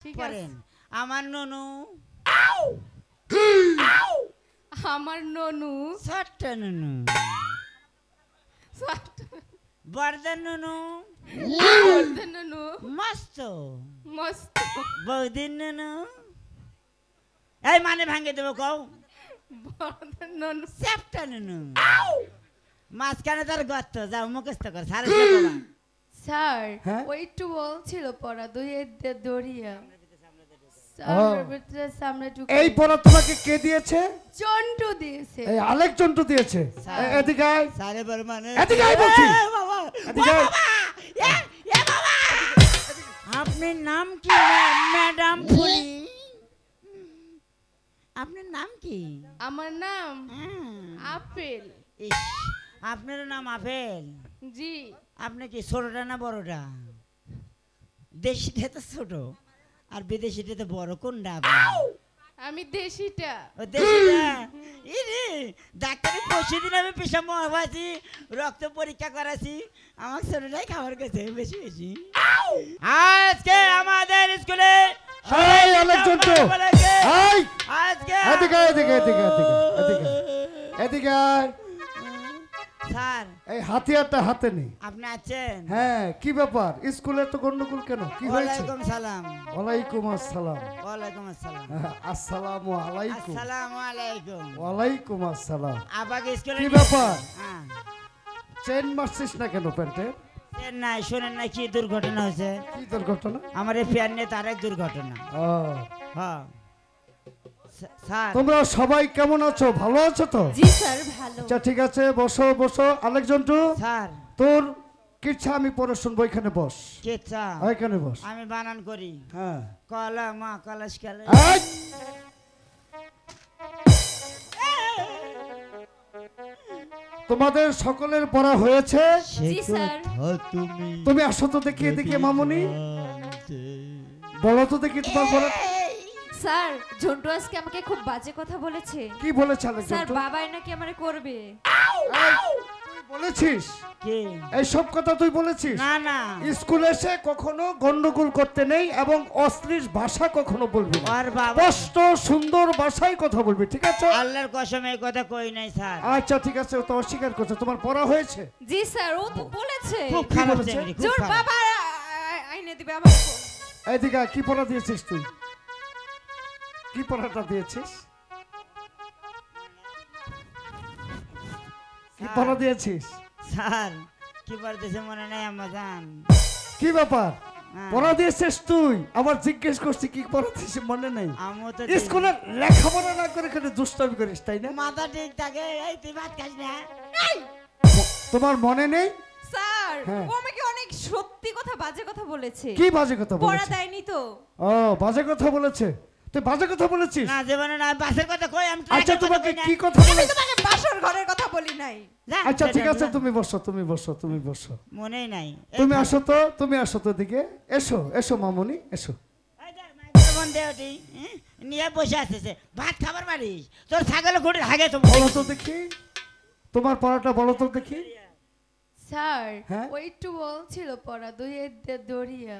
ঠিক আছে আমার ননু আমার ননু ছোট্ট ননু বড়দের ননু বড়দের ননু মস্ত মস্ত বৌদির ননু এই মানে ভাঙে দেবো কও বড়দের ননু চ্যাপটা ননু মাঝখানে তার গর্ত যাও মুখস্থ কর সারা স্যার হ্যাঁ? ওই একটু বলছিল পড়া দুই দড়িয়া এই পড়া তোমাকে কে দিয়েছে? চন্টু দিয়েছে এই আলেক চন্টু দিয়েছে। এদিকে আয়। সারে বড় মানে এদিকে আয় বলছি। বাবা এদিকে আয়। আপনার নাম কি ম্যাডাম ফুলি? আপনার নাম কি? আমার নাম আপেল। ইস, আপনার নাম আপেল? জি। আপনি কি ছোটটা না বড়টা? দেশিটা তো ছোট আর বিদেশিটা তো বড়, কোনটা আপনি? আমি দেশিটা। ও দেশিটা? ইরে ডাক্তারে পরশু দিন আমি পেশা মহাবাসি রক্ত পরীক্ষা করাছি, আমার ছোটটাই খাবার খেয়েছে বেশি বেশি। আজকে আমাদের স্কুলে এই আলেক চন্টু। এই আজকে এদিকে এদিকে এদিকে এদিকে এদিকে এদিকে আয়। স্যার এই হাতিয়ারটা হাতে নেই। আপনি আছেন? হ্যাঁ, কি ব্যাপার? স্কুলে তো গন্ডগোল কেন? কি হয়েছে? ওয়ালাইকুম সালাম। ওয়ালাইকুম আসসালাম। ওয়ালাইকুম আসসালাম। আসসালামু আলাইকুম। আসসালামু আলাইকুম। ওয়ালাইকুম আসসালাম। আবাকে স্কুলে কি ব্যাপার? হ্যাঁ, চেন মারছিস না কেন প্যান্টে? নাই শোনেন না কি দুর্ঘটনা হয়েছে? কি দুর্ঘটনা? আমার এই ফ্যান নিয়ে তার এক দুর্ঘটনা। ও, হ্যাঁ স্যার। তোমরা সবাই কেমন আছো? ভালো আছো তো? জি স্যার ভালো। আচ্ছা ঠিক আছে, বসো বসো। আলেক চন্টু, স্যার তোর কিচ্ছা আমি পরে শুনবো, এখানে বস। কে চা? এখানে বস। আমি বানান করি। হ্যাঁ। কলা মা কলাস কালে। এই! তোমাদের সকলের পড়া হয়েছে? জি স্যার। তুমি আসো তো দেখি এদিকে মামুনি, বলো তো দেখি তোমার পড়া স্যার ঝন্টু আজকে আমাকে খুব বাজে কথা বলেছে। কি বলেছে আলেক স্যার চন্টু? বাবাই নাকি আমারে করবে। তুই বলেছিস কে? এই সব কথা? তুই বলেছিস? না না, স্কুলে এসে কখনো গন্ডগোল করতে নেই এবং অশ্লীল ভাষা কখনো বলবি না। আর বাবা স্পষ্ট সুন্দর ভাষায় কথা বলবি, ঠিক আছে? আল্লাহর কসম এই কথা কই নাই স্যার। আচ্ছা ঠিক আছে, ও তো অস্বীকার করছে। তোমার পড়া হয়েছে? জি স্যার ও তো বলেছে খুব কি খারাপ বলেছে? চেংড়ি, খুব জোর খারাপ। বাবা আইনে দিবে আমার। এইদিকে কি পড়া দিয়েছিস তুই? কি পড়াটা দিয়েছিস? কি পড়া দিয়েছিস? স্যার কি বলতেছে মনে নাই আমাজান? কি ব্যাপার? হ্যাঁ। পড়া দিয়েছিস তুই? আবার জিজ্ঞেস করছি কি পড়া দিয়েছিস, মনে নেই? আমিও তো স্কুলে লেখাপড়া না করে এখানে দুষ্টামি করিস, তাই না? মাথা ঠিক থাকে। এই তুই ভাত খাস না? তোমার মনে নেই? স্যার হ্যাঁ। ও আমাকে অনেক সত্যি কথা বাজে কথা বলেছে। কি বাজে কথা পড়া বলেছে? দেয়নি তো। ও, বাজে কথা বলেছে? তুই বাজে কথা বলেছিস? না জীবনে না, বাসের কথা কই আমি? আচ্ছা ট্রাকের কথা তোমাকে কই না। কি কথা আমি বলেছে? তোমাকে বাসর ঘরের কথা বলি নাই। যা, আচ্ছা ঠিক সেটা আছে, না। তুমি বসো তুমি বসো তুমি বসো। মনেই নাই। এই তুমি থাক। আসো তো, তুমি আসো তো দিকে। এসো এসো মামুনি এসো। এই দেখ, মাইক্রোফোন দে ওটি, নিয়ে বসে আসতেছে। ভাত খাবার পারিস? তোর ছাগল ঘুরে হাগে তো। বলো তো দেখি, তোমার পড়াটা বলো তো দেখি। স্যার হ্যাঁ? ওই একটু বলছিল পড়া দুই দড়িয়া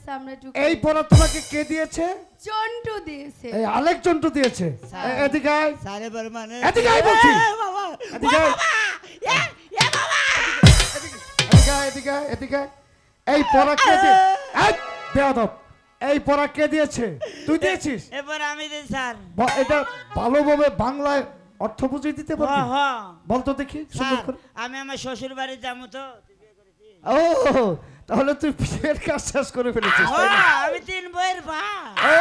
সামনে এই পড়া তোমাকে কে দিয়েছে? চন্টু দিয়েছে। এই আলেক চন্টু দিয়েছে। স্যার। এদিকে আয়। সারে বড় মানে এদিকে আয় বলছি। বাবা এদিকে আয়। বাবা এদিকে আয়, এদিকে আয়, এদিকে আয়। এই পড়া কে দিয়ে? এই বেয়াদব, এই পড়া কে দিয়েছে? তুই দিয়েছিস? এবার আমি দিই স্যার। এটা ভালোভাবে বাংলায় অর্থ বুঝিয়ে দিতে পারবি? হ বল তো দেখি সুন্দর স্যার, করে। আমি আমার শ্বশুর বাড়ি যাবো তো। ও, তাহলে তুই বিয়ের কাজ শেষ করে ফেলেছিস, তাই না? আমি 3 বইয়ের বাপ। ও,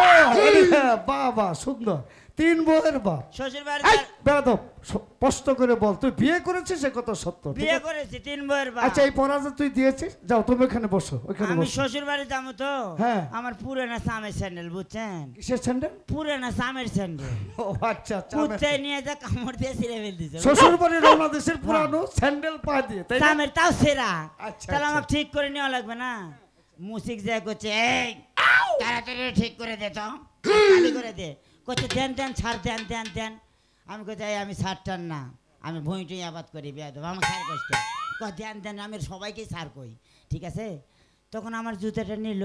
বাহ বাহ, সুন্দর। 3 বউয়ের বাপ। শ্বশুর বাড়ি এই বেয়াদব, স্পষ্ট করে বল, তুই বিয়ে করেছিস? সে কথা সত্য, ঠিক বিয়ে আছে? করেছি 3 বইয়ের বাপ। আচ্ছা এই পড়া যে তুই দিয়েছিস, যাও তুমি ওখানে বসো, ওখানে আমি বসো। শ্বশুর বাড়ি যাবো তো। হ্যাঁ। আমার পুরানা সামের স্যান্ডেল বুঝছেন? কিসের স্যান্ডেল? পুরানা সামের স্যান্ডেল ও আচ্ছা আচ্ছা। কুত্তে নিয়ে যা কামড় দিয়ে ছিঁড়ে ফেলতেছে। শ্বশুর বাড়ি রওনা দেশের পুরানো স্যান্ডেল পা দিয়ে, তাই না? সামের তাও সেরা। আচ্ছা, তাহলে আচ্ছা। আমাকে ঠিক করে নেওয়া লাগবে না? মুসিক যা করছে, এই তাড়াতাড়ি ঠিক করে দে তো, খালি করে দে। করছে দেন দেন ছাড়, দেন দেন দেন। আমি কোথায় যাই, আমি ছাড়টান না, আমি ভুঁই টুই আবাদ করি বেয়াদব, আমার সার কষ্ট। দেন দেন, আমি সবাইকে সার কই, ঠিক আছে? তখন আমার জুতাটা নিল,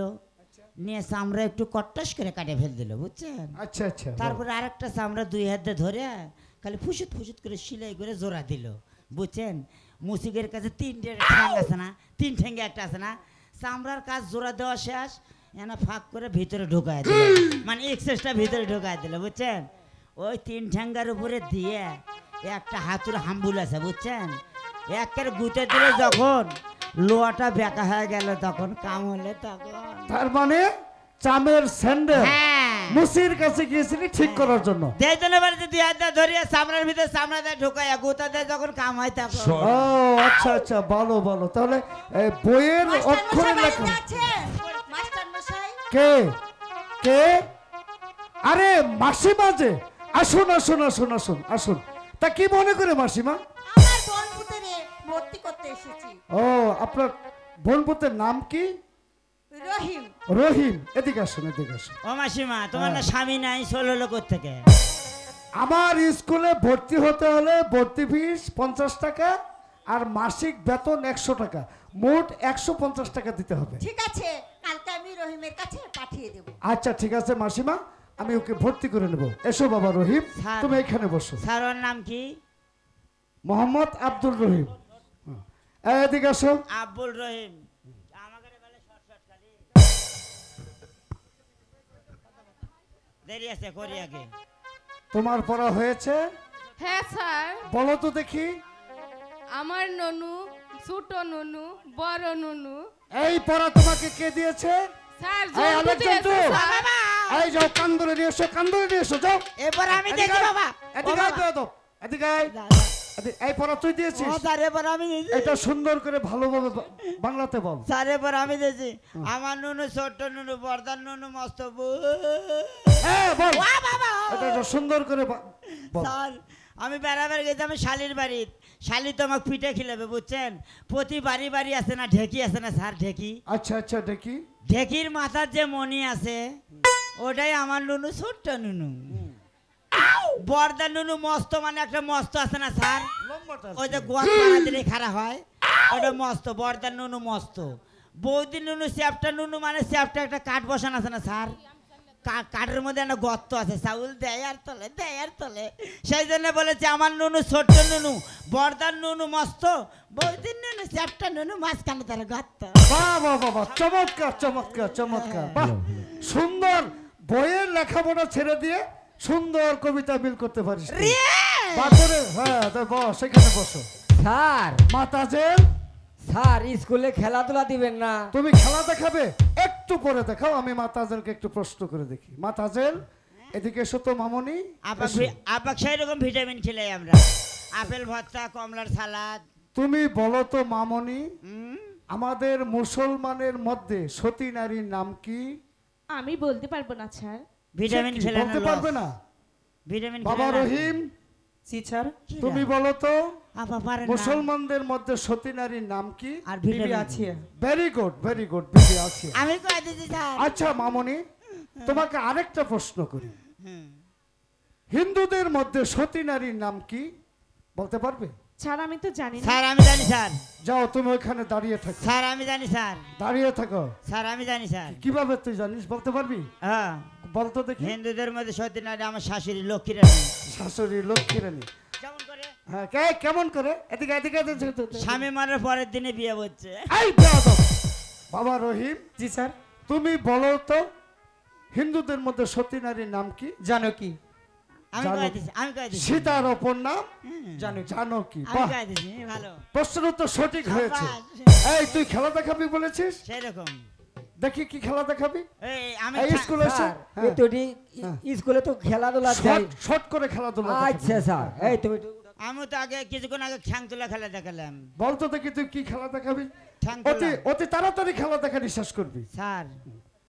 নিয়ে চামড়া একটু কট্টাস করে কাটে ফেল দিল বুঝছেন। আচ্ছা আচ্ছা বল। তারপরে আরেকটা চামড়া দুই হাতে ধরে খালি ফুসুত ফুসুত করে সিলাই করে জোড়া দিল বুঝছেন। মুসিকের কাছে তিনটে ঠ্যাং আছে না, তিন ঠ্যাঙ্গে একটা আছে না, চামড়ার কাজ জোড়া দেওয়া শেষ, এনা ফাঁক করে ভিতরে ঢোকায় দিল, মানে এক্সেসটা ভিতরে ঢোকায় দিল বুঝছেন। ওই তিন ঠ্যাঙ্গার উপরে দিয়ে একটা হাতুর হাম্বুল আছে বুঝছেন, একের গুঁতে দিলে যখন লোহাটা বেঁকা হয়ে গেল তখন কাম হলে তখন। তার মানে চামের স্যান্ডেল হ্যাঁ মুসির কাছে গিয়েছিলি ঠিক করার জন্য। দেয় তো না বাড়িতে দুই হাত দিয়ে ধরিয়ে চামড়ার ভিতরে চামড়া দেয় ঢোকায়, গুঁতা দেয় যখন কাম হয় তখন। ও আচ্ছা আচ্ছা ভালো ভালো। তাহলে বইয়ের অক্ষরে লেখা কে কে? আরে মাসিমা যে, আসুন আসুন আসুন আসুন আসুন। তা কি মনে করে মাসিমা? আমার বোন পুত্রে ভর্তি করতে এসেছি। ও আপনার বোনপুতের নাম কি? রহিম। রহিম, এদিকে আসুন এদিকে আসুন। ও মাসিমা তোমার না স্বামী নাই, 16 লোক থেকে? আমার স্কুলে ভর্তি হতে হলে ভর্তি ফিস 50 টাকা আর মাসিক বেতন 100 টাকা, মোট 150 টাকা দিতে হবে। ঠিক আছে, কালকে আমি রহিমের কাছে পাঠিয়ে দেব। আচ্ছা ঠিক আছে মাসিমা, আমি ওকে ভর্তি করে নেব। এসো বাবা রহিম, স্যার। তুমি এখানে বসো। স্যার ওর নাম কি? মোহাম্মদ আব্দুল রহিম। এদিকে আসো। আব্দুল রহিম। আমাকে বলে শর্ট খালি দেরি আছে করি আগে। তোমার পড়া হয়েছে? হ্যাঁ স্যার, বলো তো দেখি। আমার ননু, ছোট ননু, বড় ননু। এই পড়া তোমাকে কে দিয়েছে? স্যার এই জন্টু আলেক দিয়েছে জন্টু। স্যার। এই যাও কান্দরে নিয়ে এসো, কান্দরে নিয়ে এসো যাও। এবার আমি এদিকে দেখি আয়, বাবা। এদিকে আয় বেয়াদব, এদিকে আয়। এই পড়া তুই দিয়েছিস? ও স্যার এবার আমি দিয়েছি। এটা সুন্দর করে ভালোভাবে বাংলাতে বল। স্যার এবার আমি দিয়েছি। আমার নুনু ছোট্ট নুনু, বর্দার নুনু মস্ত হ্যাঁ বল, বাবা। এটা সুন্দর করে বল। স্যার আমি বেড়াবার গেছি আমি শালির বাড়ির, শালি তো আমাকে পিঠে খিলাবে বুঝছেন। প্রতি বাড়ি বাড়ি আছে না ঢেকি আছে না স্যার, ঢেকি। আচ্ছা আচ্ছা দেখি। ঢেকির মাথার যে মণি আছে ওটাই আমার নুনু ছোট্ট নুনু। বর্দার নুনু মস্ত, মানে একটা মস্ত আছে না স্যার, ওই যে গোয়া পাড়া দিলে খাড়া হয় ওটা মস্ত, বর্দার নুনু মস্ত। বৌদি নুনু চ্যাপটা নুনু, মানে চ্যাপটা একটা কাঠ বসানো আছে না স্যার, কাঠের মধ্যে একটা গর্ত আছে, চাউল দেয় আর তলে দেয় আর তলে, সেই জন্য বলেছে আমার নুনু ছোট্ট নুনু, বর্দার নুনু মস্ত, বৌদির নুনু চ্যাপটা নুনু, মাঝখানে তার গর্ত। বাহ বাহ বাহ বাহ, চমৎকার চমৎকার চমৎকার, বাহ সুন্দর। বইয়ের লেখাপড়া ছেড়ে দিয়ে সুন্দর কবিতা মিল করতে পারিস তুই। বাদরে, হ্যাঁ তো বস, এখানে বসো। স্যার মাতাজেল, স্যার স্কুলে খেলাধুলা দিবেন না? তুমি খেলা দেখাবে? একটু পরে দেখাও, আমি মাতাজেলকে একটু প্রশ্ন করে দেখি। মাতাজেল এদিকে এসো তো মামনি। আপাক সেই রকম ভিটামিন খেলাই আমরা, আপেল ভর্তা, কমলার সালাদ। তুমি বলো তো মামনি, হুম, আমাদের মুসলমানের মধ্যে সতী নারীর নাম কি? আমি বলতে পারবো না স্যার। ভিটামিন সে কি খেলে বলতে পারবে না? ভিটামিন বাবা রহিম, জি স্যার। তুমি বলো তো আপা পারে না। মুসলমানদের মধ্যে সতী নারীর নাম কি? আর বিবি ভিটামিন আছে। ভেরি গুড ভেরি গুড, বিবি আছে। আমি কই দিছি স্যার। আচ্ছা মামনি, তোমাকে আরেকটা প্রশ্ন করি। হুম। হিন্দুদের মধ্যে সতী নারীর নাম কি বলতে পারবে? স্যার আমি তো জানি না। স্যার আমি জানি স্যার। যাও তুমি ওইখানে দাঁড়িয়ে থাকো, স্যার আমি জানি স্যার। দাঁড়িয়ে থাকো। স্যার আমি জানি স্যার। কিভাবে তুই জানিস বলতে পারবি? হ্যাঁ, বলতো দেখি। হিন্দুদের মধ্যে সতী নারী আমার শাশুড়ি লক্ষ্মী রানী। শাশুড়ি লক্ষ্মী রানী। যেমন করে হ্যাঁ কেমন করে? এদিকে এদিকে এদিকে। স্বামী মারার পরের দিনে বিয়ে হচ্ছে। এই বেয়াদব। বাবা রহিম, জি স্যার। তুমি বলো তো হিন্দুদের মধ্যে সতী নারীর নাম কি? জানকী। আমি জানো- কই দিছি, আমি কই দিছি। সীতার অপর নাম জানকী। জানকী। আমি বাহ, কই দিছি, ভালো। প্রশ্নের উত্তর সঠিক হয়েছে। সাবাস। এই তুই খেলা দেখাবি বলেছিস, সেই রকম। দেখি কি খেলা দেখাবি। এই আমি এই স্কুলে এসে স্যার এই তো স্কুলে তো খেলাধুলা দেয়। শর্ট করে খেলাধুলা আচ্ছা স্যার, এই তুমি আমি তো আগে কিছুক্ষণ আগে ঠ্যাং তোলা খেলা দেখালাম। বলতো দেখি তুই কি খেলা দেখাবি। ঠ্যাং তোলা। অতি অতি তাড়াতাড়ি খেলা দেখানি শেষ করবি। স্যার